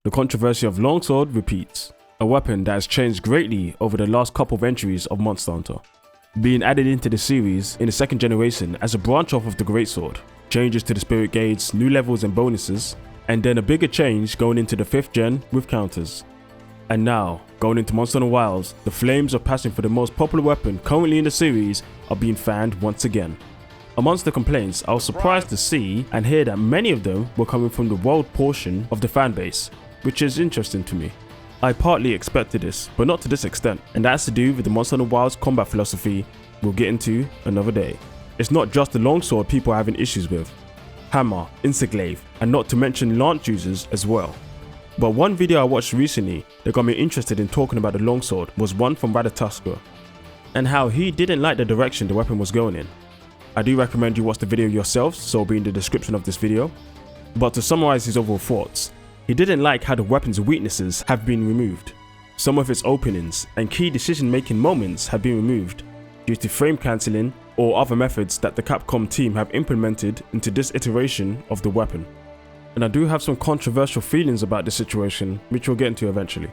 The controversy of Longsword repeats, a weapon that has changed greatly over the last couple of entries of Monster Hunter, being added into the series in the second generation as a branch off of the Greatsword, changes to the spirit gauge, new levels and bonuses, and then a bigger change going into the 5th gen with counters. And now, going into Monster Hunter Wilds, the flames of passion for the most popular weapon currently in the series are being fanned once again. Amongst the complaints, I was surprised to see and hear that many of them were coming from the world portion of the fanbase, which is interesting to me. I partly expected this, but not to this extent, and that has to do with the Monster Hunter Wilds combat philosophy we'll get into another day. It's not just the longsword people are having issues with, hammer, insta-glaive, and not to mention lance users as well. But one video I watched recently that got me interested in talking about the longsword was one from Radatusker, and how he didn't like the direction the weapon was going in. I do recommend you watch the video yourself, so it'll be in the description of this video. But to summarize his overall thoughts, he didn't like how the weapon's weaknesses have been removed. Some of its openings and key decision-making moments have been removed due to frame cancelling or other methods that the Capcom team have implemented into this iteration of the weapon. And I do have some controversial feelings about this situation, which we'll get into eventually.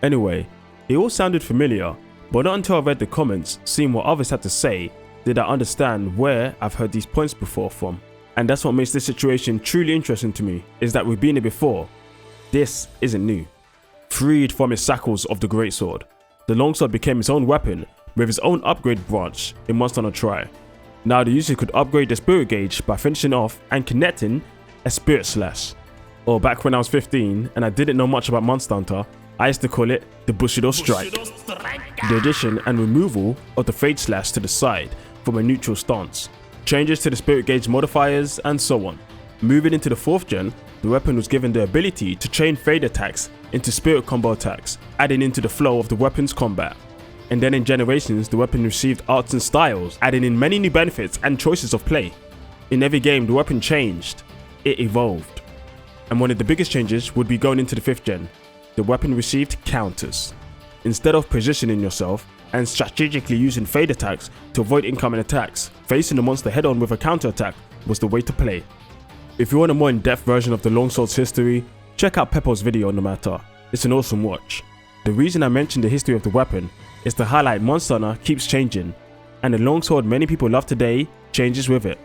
Anyway, it all sounded familiar, but not until I read the comments, seeing what others had to say, did I understand where I've heard these points before from. And that's what makes this situation truly interesting to me, is that we've been here before. This isn't new. Freed from its shackles of the Greatsword, the Longsword became its own weapon with its own upgrade branch in Monster Hunter Tri. Now the user could upgrade the spirit gauge by finishing off and connecting a spirit slash. Or back when I was 15 and I didn't know much about Monster Hunter, I used to call it the Bushido Strike. The addition and removal of the fade slash to the side from a neutral stance, changes to the spirit gauge modifiers, and so on. Moving into the 4th gen, the weapon was given the ability to chain fade attacks into spirit combo attacks, adding into the flow of the weapon's combat. And then in Generations, the weapon received arts and styles, adding in many new benefits and choices of play. In every game, the weapon changed. It evolved. And one of the biggest changes would be going into the 5th gen. The weapon received counters. Instead of positioning yourself and strategically using fade attacks to avoid incoming attacks, facing the monster head-on with a counter attack was the way to play. If you want a more in-depth version of the Longsword's history, check out Peppo's video on the matter. It's an awesome watch. The reason I mentioned the history of the weapon is to highlight Monster Hunter keeps changing, and the Longsword many people love today changes with it.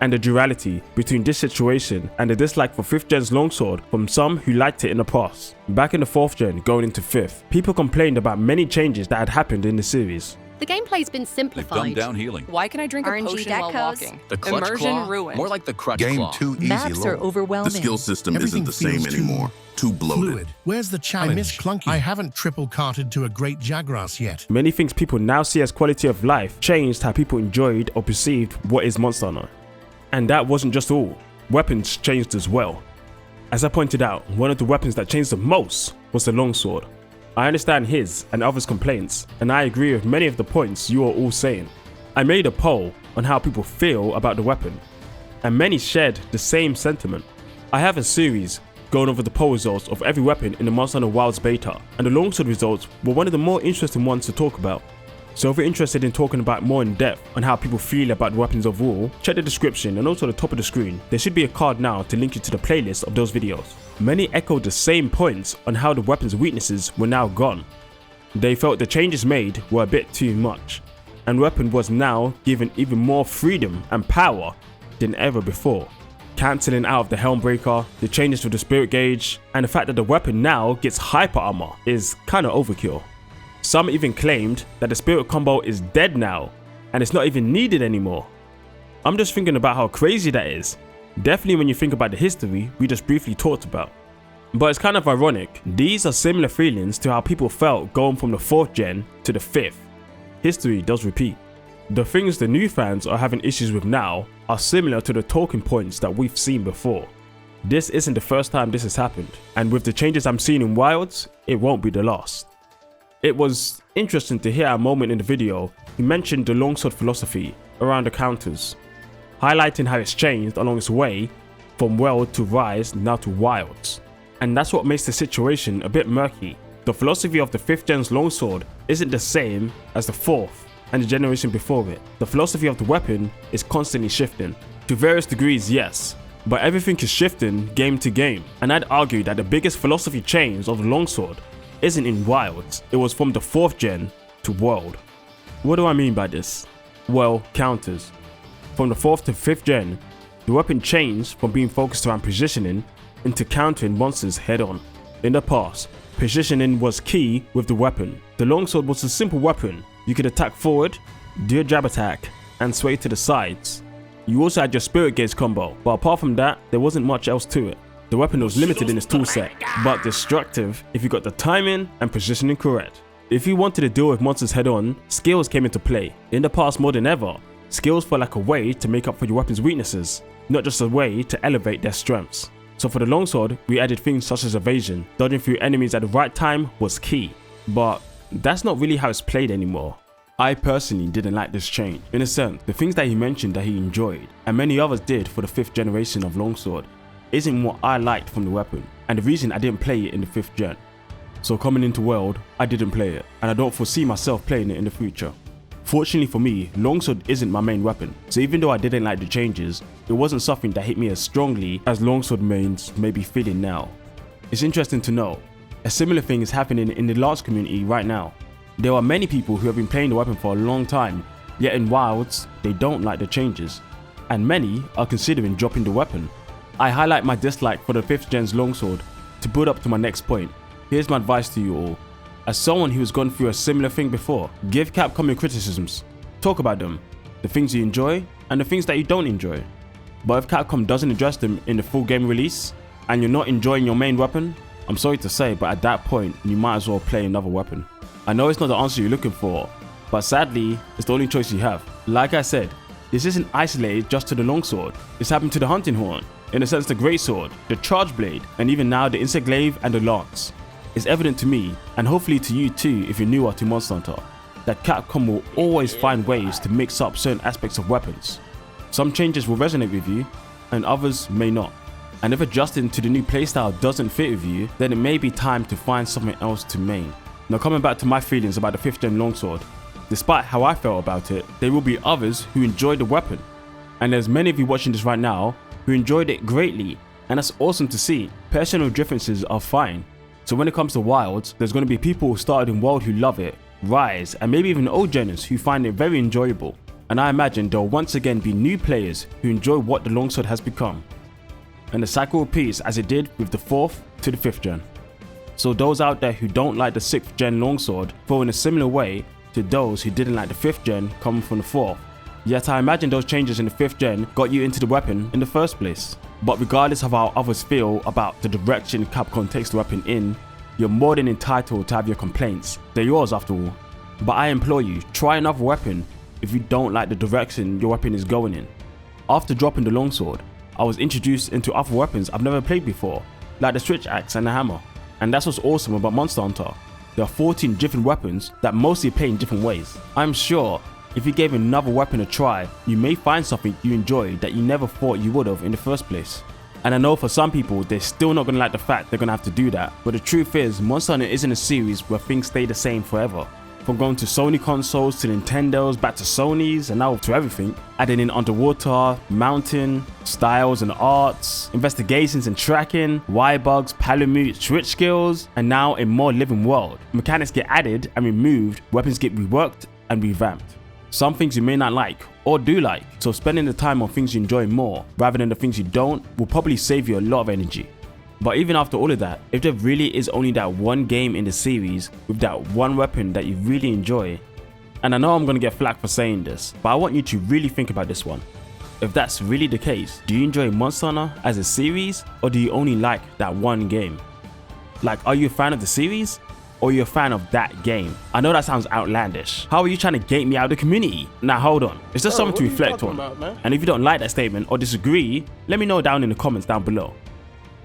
And the duality between this situation and the dislike for 5th gen's Longsword from some who liked it in the past. Back in the 4th gen going into 5th, people complained about many changes that had happened in the series. The gameplay's been simplified. They've dumbed down healing. Why can I drink RNG a potion while decos. walking? The clutch Immersion claw? ruined. More like the crutch Game claw. too easy, Maps are Lord. overwhelming. The skill system Everything isn't the same feels too anymore. Too bloated. Fluid. Where's the challenge? I miss clunky. I haven't triple carted to a great Jagras yet. Many things people now see as quality of life changed how people enjoyed or perceived what is Monster Hunter. And that wasn't just all. Weapons changed as well. As I pointed out, one of the weapons that changed the most was the Longsword. I understand his and others' complaints, and I agree with many of the points you are all saying. I made a poll on how people feel about the weapon, and many shared the same sentiment. I have a series going over the poll results of every weapon in the Monster Hunter Wilds beta, and the Longsword results were one of the more interesting ones to talk about. So if you're interested in talking about more in depth on how people feel about the weapons overall, check the description and also the top of the screen. There should be a card now to link you to the playlist of those videos. Many echoed the same points on how the weapon's weaknesses were now gone. They felt the changes made were a bit too much, and the weapon was now given even more freedom and power than ever before. Cancelling out of the Helmbreaker, the changes to the spirit gauge, and the fact that the weapon now gets hyper armor is kinda overkill. Some even claimed that the spirit combo is dead now, and it's not even needed anymore. I'm just thinking about how crazy that is. Definitely when you think about the history we just briefly talked about. But it's kind of ironic, these are similar feelings to how people felt going from the 4th gen to the 5th. History does repeat. The things the new fans are having issues with now are similar to the talking points that we've seen before. This isn't the first time this has happened, and with the changes I'm seeing in Wilds, it won't be the last. It was interesting to hear a moment in the video he mentioned the Longsword philosophy around the counters, highlighting how it's changed along its way from World to Rise now to Wilds. And that's what makes the situation a bit murky. The philosophy of the 5th gen's Longsword isn't the same as the 4th and the generation before it. The philosophy of the weapon is constantly shifting. To various degrees, yes, but everything is shifting game to game, and I'd argue that the biggest philosophy change of the Longsword isn't in Wilds, it was from the 4th gen to World. What do I mean by this? Well, counters. From the 4th to 5th gen, the weapon changed from being focused around positioning into countering monsters head on. In the past, positioning was key with the weapon. The Longsword was a simple weapon. You could attack forward, do a jab attack, and sway to the sides. You also had your spirit gaze combo, but apart from that, there wasn't much else to it. The weapon was limited in its toolset, but destructive if you got the timing and positioning correct. If you wanted to deal with monsters head on, skills came into play. In the past more than ever, skills felt like a way to make up for your weapon's weaknesses, not just a way to elevate their strengths. So for the Longsword, we added things such as evasion. Dodging through enemies at the right time was key, but that's not really how it's played anymore. I personally didn't like this change. In a sense, the things that he mentioned that he enjoyed, and many others did for the 5th generation of Longsword, isn't what I liked from the weapon, and the reason I didn't play it in the 5th gen. So coming into World, I didn't play it, and I don't foresee myself playing it in the future. Fortunately for me, Longsword isn't my main weapon, so even though I didn't like the changes, it wasn't something that hit me as strongly as Longsword mains may be feeling now. It's interesting to know, a similar thing is happening in the Lance community right now. There are many people who have been playing the weapon for a long time, yet in Wilds, they don't like the changes, and many are considering dropping the weapon. I highlight my dislike for the 5th gen's Longsword to build up to my next point. Here's my advice to you all. As someone who has gone through a similar thing before, give Capcom your criticisms, talk about them, the things you enjoy and the things that you don't enjoy. But if Capcom doesn't address them in the full game release, and you're not enjoying your main weapon, I'm sorry to say, but at that point, you might as well play another weapon. I know it's not the answer you're looking for, but sadly, it's the only choice you have. Like I said, this isn't isolated just to the Longsword, it's happened to the Hunting Horn, in a sense the Greatsword, the Charge Blade, and even now the Insect Glaive and the Lance. It's evident to me, and hopefully to you too if you're newer to Monster Hunter, that Capcom will always find ways to mix up certain aspects of weapons. Some changes will resonate with you, and others may not. And if adjusting to the new playstyle doesn't fit with you, then it may be time to find something else to main. Now coming back to my feelings about the 5th gen Longsword, despite how I felt about it, there will be others who enjoyed the weapon. And there's many of you watching this right now who enjoyed it greatly, and that's awesome to see. Personal differences are fine. So when it comes to Wilds, there's going to be people who started in World who love it, Rise, and maybe even old geners who find it very enjoyable. And I imagine there will once again be new players who enjoy what the Longsword has become. And the cycle repeats as it did with the 4th to the 5th gen. So those out there who don't like the 6th gen Longsword fall in a similar way to those who didn't like the 5th gen coming from the 4th. Yet I imagine those changes in the 5th gen got you into the weapon in the first place. But regardless of how others feel about the direction Capcom takes the weapon in, you're more than entitled to have your complaints. They're yours after all. But I implore you, try another weapon if you don't like the direction your weapon is going in. After dropping the Longsword, I was introduced into other weapons I've never played before, like the Switch Axe and the Hammer. And that's what's awesome about Monster Hunter. There are 14 different weapons that mostly play in different ways. I'm sure if you gave another weapon a try, you may find something you enjoy that you never thought you would have in the first place. And I know for some people, they're still not going to like the fact they're going to have to do that. But the truth is, Monster Hunter isn't a series where things stay the same forever. From going to Sony consoles to Nintendo's, back to Sony's, and now to everything. Adding in underwater, mountain, styles and arts, investigations and tracking, Y-bugs, palamute, switch skills, and now a more living world. Mechanics get added and removed, weapons get reworked and revamped. Some things you may not like, or do like, so spending the time on things you enjoy more, rather than the things you don't, will probably save you a lot of energy. But even after all of that, if there really is only that one game in the series with that one weapon that you really enjoy, and I know I'm gonna get flack for saying this, but I want you to really think about this one. If that's really the case, do you enjoy Monster Hunter as a series, or do you only like that one game? Like, are you a fan of the series? Or you're a fan of that game? I know that sounds outlandish. How are you trying to gate me out of the community? Now hold on, it's just something to reflect on. And if you don't like that statement or disagree, let me know down in the comments down below.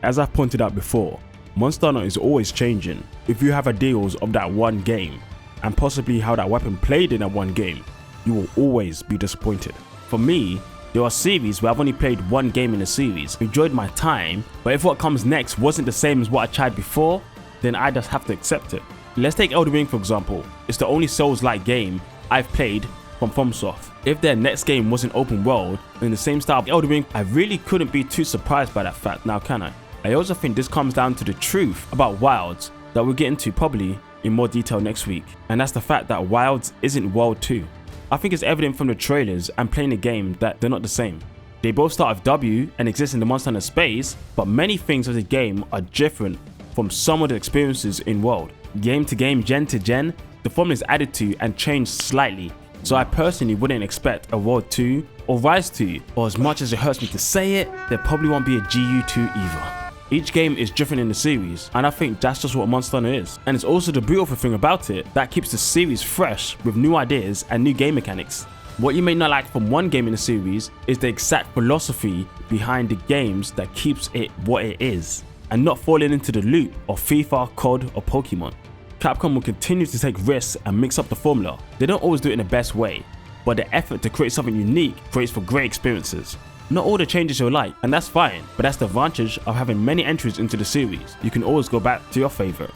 As I've pointed out before, Monster Hunter is always changing. If you have ideals of that one game, and possibly how that weapon played in that one game, you will always be disappointed. For me, there are series where I've only played one game in a series, enjoyed my time, but if what comes next wasn't the same as what I tried before, then I just have to accept it. Let's take Elden Ring for example. It's the only Souls-like game I've played from FromSoft. If their next game was an open world in the same style of Elden Ring, I really couldn't be too surprised by that fact, now can I? I also think this comes down to the truth about Wilds that we'll get into probably in more detail next week, and that's the fact that Wilds isn't World 2. I think it's evident from the trailers and playing the game that they're not the same. They both start with W and exist in the Monster Hunter space, but many things of the game are different from some of the experiences in World. Game to game, gen to gen, the formula is added to and changed slightly, so I personally wouldn't expect a World 2 or Rise 2, or as much as it hurts me to say it, there probably won't be a GU2 either. Each game is different in the series, and I think that's just what Monster Hunter is. And it's also the beautiful thing about it that keeps the series fresh with new ideas and new game mechanics. What you may not like from one game in the series is the exact philosophy behind the games that keeps it what it is, and not falling into the loop of FIFA, COD or Pokemon. Capcom will continue to take risks and mix up the formula. They don't always do it in the best way, but the effort to create something unique creates for great experiences. Not all the changes you'll like, and that's fine, but that's the advantage of having many entries into the series. You can always go back to your favorite.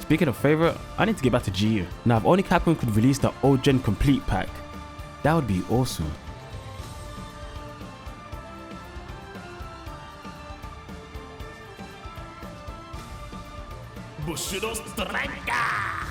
Speaking of favorite, I need to get back to GU. Now, if only Capcom could release the old gen complete pack, that would be awesome. Bushido Striker!